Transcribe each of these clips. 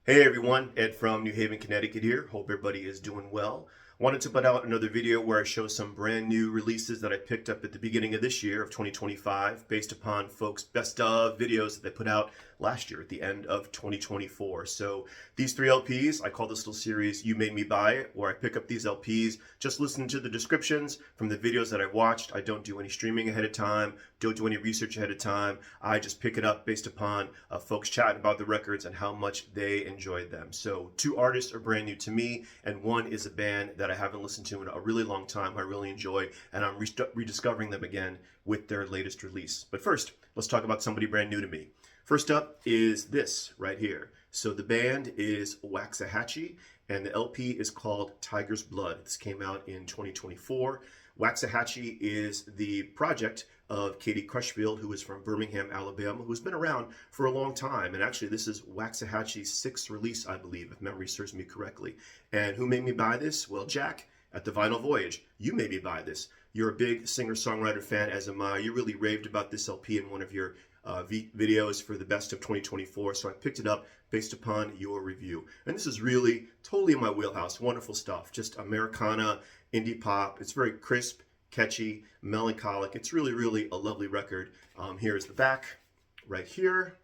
Hey everyone, Ed from New Haven, Connecticut here. Hope everybody is doing well. Wanted to put out another video where I show some brand new releases that I picked up at the beginning of this year of 2025 based upon folks' best of videos that they put out last year at the end of 2024. So these three LPs, I call this little series You Made Me Buy It, where I pick up these LPs, just listen to the descriptions from the videos that I watched. I don't do any streaming ahead of time, don't do any research ahead of time. I just pick it up based upon folks chatting about the records and how much they enjoyed them. So two artists are brand new to me, and one is a band that I haven't listened to in a really long time. I really enjoy, and I'm rediscovering them again with their latest release. But first, let's talk about somebody brand new to me. First up is this right here. So the band is Waxahatchee, and the LP is called Tiger's Blood. This came out in 2024. Waxahatchee is the project of Katie Crushfield, who is from Birmingham, Alabama, who's been around for a long time. And actually, this is Waxahatchee's sixth release, I believe, if memory serves me correctly. And who made me buy this? Well, Jack at the Vinyl Voyage. You made me buy this. You're a big singer-songwriter fan, as am I. You really raved about this LP in one of your videos for the best of 2024, so I picked it up based upon your review. And this is really totally in my wheelhouse. Wonderful stuff. Just Americana, indie pop. It's very crisp, catchy, melancholic. It's really, really a lovely record. Here's the back right here.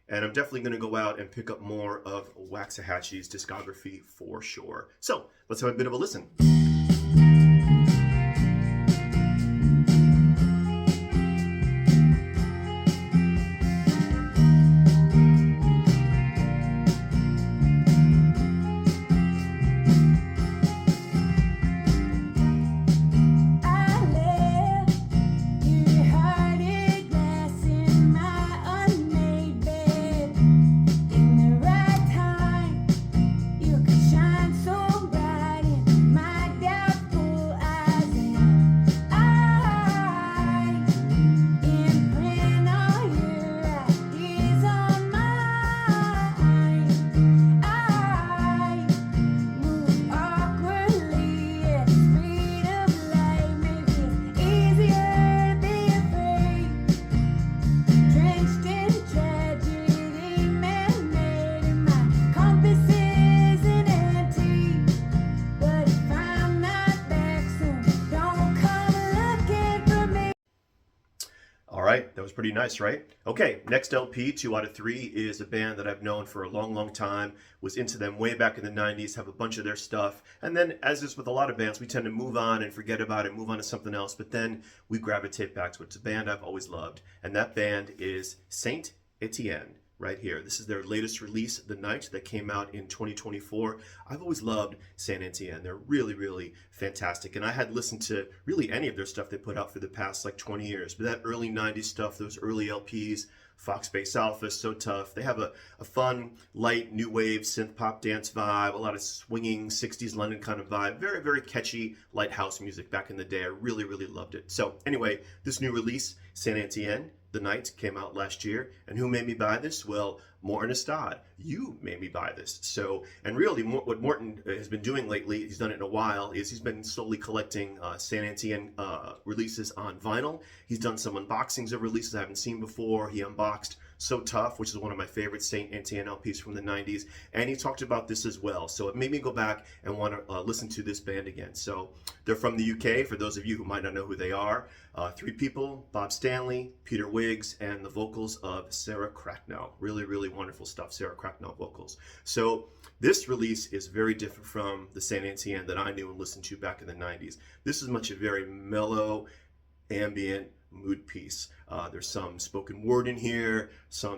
And I'm definitely going to go out and pick up more of Waxahatchee's discography for sure. So let's have a bit of a listen. All right, that was pretty nice, right? Okay, next LP, 2 out of 3, is a band that I've known for a long, long time, was into them way back in the 90s, have a bunch of their stuff, and then, as is with a lot of bands, we tend to move on and forget about it, move on to something else, but then we gravitate back to it. It's a band I've always loved, and that band is Saint Etienne. Right here. This is their latest release, The Night, that came out in 2024. I've always loved Saint Etienne. They're really, really fantastic. And I had listened to really any of their stuff they put out for the past like 20 years. But that early 90s stuff, those early LPs, Fox Base Alpha, So Tough. They have a fun, light, new wave, synth pop dance vibe, a lot of swinging 60s London kind of vibe. Very, very catchy, light house music back in the day. I really, really loved it. So anyway, this new release, Saint Etienne, The Night, came out last year. And who made me buy this? Well, Morten Estad. You made me buy this. So, and really what Morten has been doing lately, he's done it in a while, is he's been slowly collecting Saint Etienne releases on vinyl. He's done some unboxings of releases I haven't seen before. He unboxed So Tough, which is one of my favorite Saint Etienne LPs from the 90s. And he talked about this as well. So it made me go back and want to listen to this band again. So they're from the UK, for those of you who might not know who they are. 3 people, Bob Stanley, Peter Wiggs, and the vocals of Sarah Cracknell. Really, really wonderful stuff, Sarah Cracknell vocals. So this release is very different from the Saint Etienne that I knew and listened to back in the 90s. This is much a very mellow, ambient mood piece. There's some spoken word in here.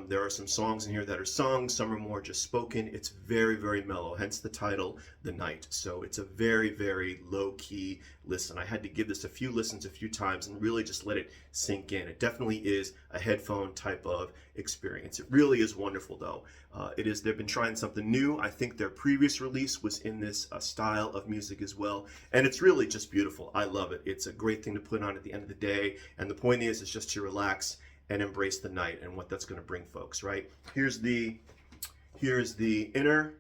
There are some songs in here that are sung. Some are more just spoken. It's very, very mellow, hence the title, The Night. So it's a very, very low-key listen. I had to give this a few listens a few times and really just let it sink in. It definitely is a headphone type of experience. It really is wonderful, though. They've been trying something new. I think their previous release was in this style of music as well. And it's really just beautiful. I love it. It's a great thing to put on at the end of the day. And the point is just to relax and embrace the night and what that's going to bring folks, right? Here's the inner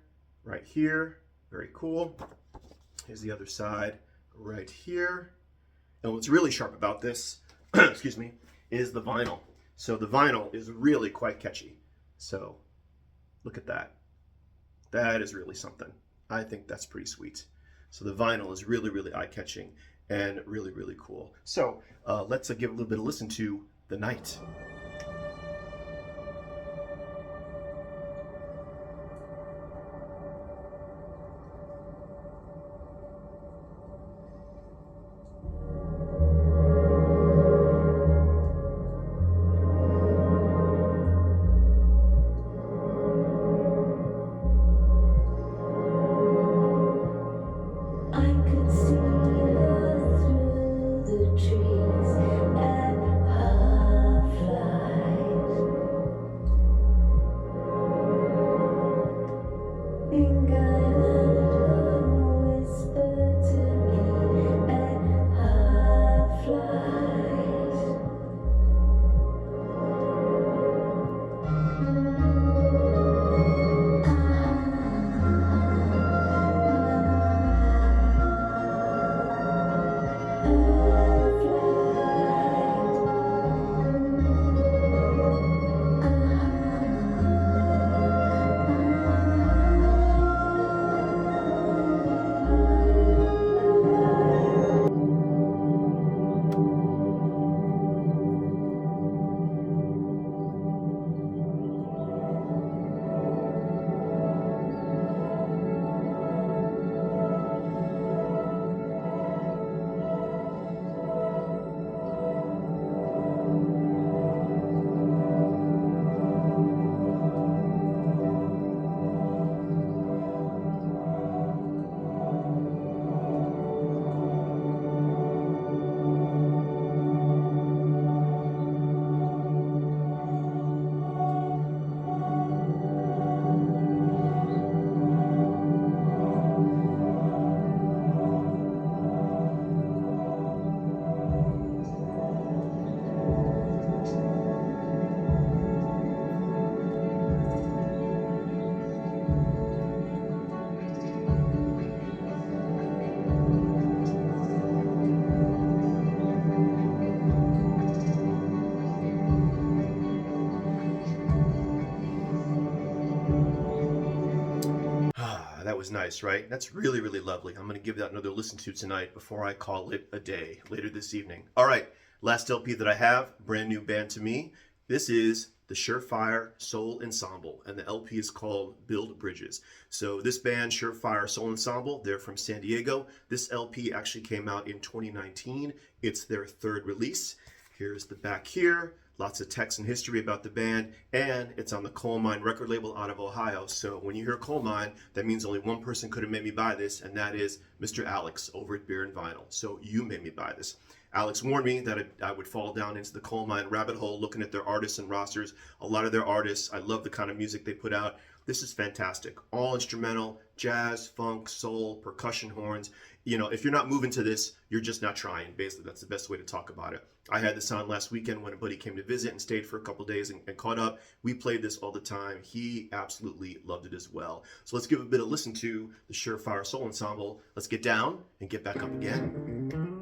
right here. Very cool. Here's the other side right here. And what's really sharp about this, excuse me, is the vinyl. So the vinyl is really quite catchy. So look at that. That is really something. I think that's pretty sweet. So the vinyl is really, really eye-catching and really, really cool. So let's give a little bit of listen to The Night. That was nice, right? That's really, really lovely. I'm going to give that another listen to tonight before I call it a day later this evening. All right, last LP that I have, brand new band to me. This is the Surefire Soul Ensemble, and the LP is called Build Bridges. So this band, Surefire Soul Ensemble, they're from San Diego. This LP actually came out in 2019. It's their third release. Here's the back here. Lots of text and history about the band, and it's on the Coal Mine record label out of Ohio. So when you hear Coal Mine, that means only one person could have made me buy this, and that is Mr. Alex over at Beer and Vinyl. So you made me buy this. Alex warned me that I would fall down into the Coal Mine rabbit hole looking at their artists and rosters. A lot of their artists, I love the kind of music they put out. This is fantastic. All instrumental, jazz, funk, soul, percussion horns. You know, if you're not moving to this, you're just not trying. Basically, that's the best way to talk about it. I had this on last weekend when a buddy came to visit and stayed for a couple days and caught up. We played this all the time. He absolutely loved it as well. So let's give a bit of listen to the Surefire Soul Ensemble. Let's get down and get back up again.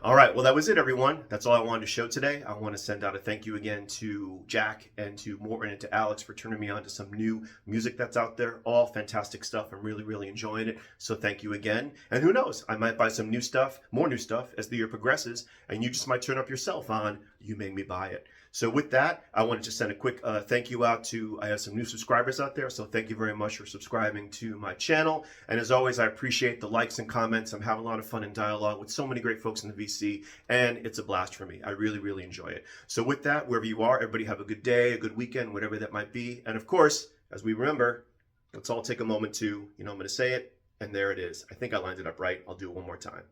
All right, well, that was it, everyone. That's all I wanted to show today. I want to send out a thank you again to Jack and to Morton and to Alex for turning me on to some new music that's out there. All fantastic stuff. I'm really, really enjoying it. So thank you again. And who knows, I might buy some new stuff, more new stuff as the year progresses, and you just might turn up yourself on You Made Me Buy It. So with that, I wanted to send a quick thank you out to, I have some new subscribers out there, so thank you very much for subscribing to my channel. And as always, I appreciate the likes and comments. I'm having a lot of fun and dialogue with so many great folks in the VC, and it's a blast for me. I really, really enjoy it. So with that, wherever you are, everybody have a good day, a good weekend, whatever that might be. And of course, as we remember, let's all take a moment to, I'm going to say it, and there it is. I think I lined it up right. I'll do it one more time.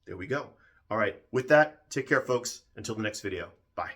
There we go. All right, with that, take care, folks. Until the next video. Bye.